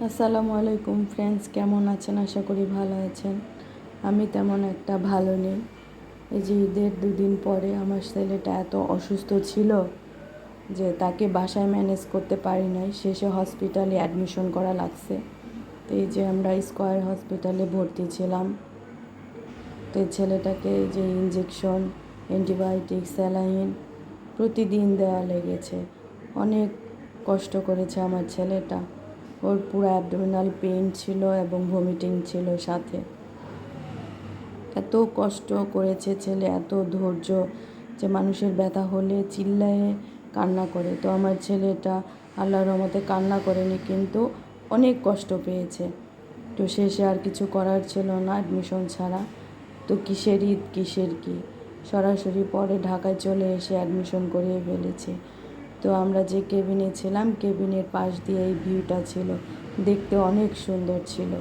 আসসালামু আলাইকুম ফ্রেন্ডস, কেমন আছেন? আশা করি ভালো আছেন। আমি তেমন একটা ভালো নেই। এই যে ঈদের 2 দিন পরে আমার ছেলেটা এত অসুস্থ ছিল যে তাকে বাসায় ম্যানেজ করতে পারি নাই, শেষে হসপিটালে অ্যাডমিশন করা লাগছে। তো এই যে আমরা স্কয়ার হসপিটালে ভর্তি ছিলাম। তো এই ছেলেটাকে যে ইঞ্জেকশন, অ্যান্টিবায়োটিক, স্যালাইন প্রতিদিন দেওয়া লেগেছে। অনেক কষ্ট করেছে আমার ছেলেটা। ওর পুরো অ্যাবডোমিনাল পেইন ছিল এবং ভমিটিং ছিল সাথে। এত কষ্ট করেছে ছেলে, এত ধৈর্য, যে মানুষের ব্যথা হলে চিল্লায়ে কান্না করে। তো আমার ছেলেটা আল্লাহর রহমতে কান্না করেনি, কিন্তু অনেক কষ্ট পেয়েছে। তো শেষে আর কিছু করার ছিল না অ্যাডমিশন ছাড়া। তো কিসের ঈদ কিসের কি, সরাসরি পরে ঢাকায় চলে এসে অ্যাডমিশন করিয়ে ফেলেছি। তো আমরা যে কেবিনে ছিলাম, কেবিনের পাশ দিয়ে এই ভিউটা ছিল, দেখতে অনেক সুন্দর ছিল।